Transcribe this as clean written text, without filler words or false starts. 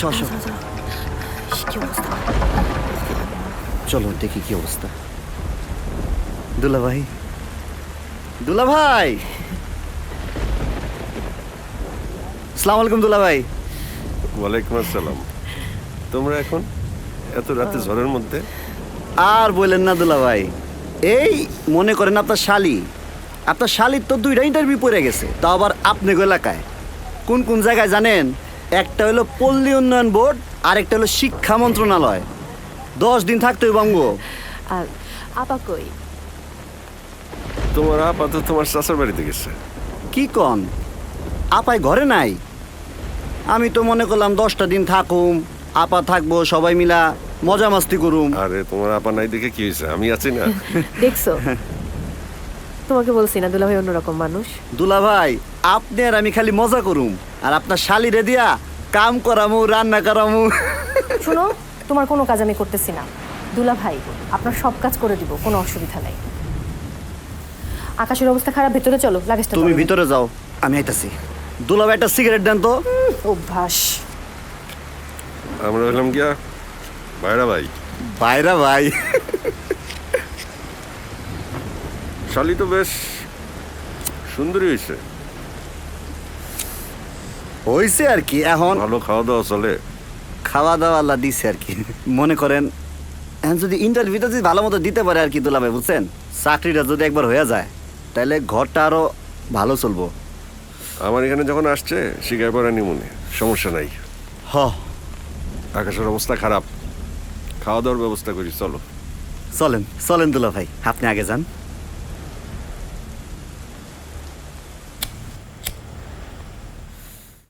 আসো আসো কি অবস্থা? চলো দেখি কি অবস্থা। দুলা ভাই, দুলা ভাই, আসসালামু আলাইকুম দুলা ভাই। ওয়ালাইকুম আসসালাম। তোমরা এখন এত রাতে ঝড়ের মধ্যে? আর বললেন না দুলা ভাই, এই মনে করেন আপনার শালির তো 2টা ইন্টারভিউ পড়ে গেছে, তাও আবার আপনার এলাকায়। কোন কোন জায়গায় জানেন? একটা হলো পল্লী উন্নয়ন বোর্ড, আর একটা হলো শিক্ষা মন্ত্রণালয়। 10 দিন থাকতে হইব আমগো। আর আপা কই? তোমার আপাতত তোমার চাচার বাড়িতে গেছে। কি কন? আপাই ঘরে নাই? আমি তো মনে করলাম 10টা দিন থাকুম, আপা থাকবো, সবাই মিলা মজা মাস্তি করুম। আরে তোমার আপা নাই দেখে কি হয়েছে, আমি আছি না। দেখছো, তোমাকে বলছি না দুলাভাই অন্যরকম মানুষ। দুলা ভাই, আপনি আর আমি খালি মজা করুম, আর আপনার শালিরে দিয়া কাম করামু, রান্না করামু। শোনো, তোমার কোনো কাজ আমি করতেছি না। দুলাভাই আপনার সব কাজ করে দিব, কোনো অসুবিধা নাই। আকাশের অবস্থা খারাপ, ভেতরে চলো, লাগেজটা তুমি ধরো। ভিতরে যাও, আমি আইতাছি। দুলা ভাই, একটা সিগারেট দেন তো। অভ্যাস। আমরা হলাম গিয়া ভাইরা ভাই। বাইরা ভাই। শালি তো বেশ সুন্দরী হয়েছে। হইছে আর কি, এখন ভালো খাওয়া দাওয়া চলে। খাওয়া দাওয়া আল্লাহ দিছে আর কি। মনে করেন এখন যদি ইন্টারভিউটা যদি ভালো মতো দিতে পারে আর কি দুলা ভাই, বুঝছেন, চাকরিটা যদি একবার হয়ে যায় তাহলে ঘরটা আরো ভালো চলবো। আমার এখানে যখন আসছে শিকায় পড়া নিমুনে, সমস্যা নাই। হ, আকাশের অবস্থা খারাপ, খাওয়া দাওয়ার ব্যবস্থা করি, চলো। চলেন চলেন দুলা ভাই, আপনি আগে যান।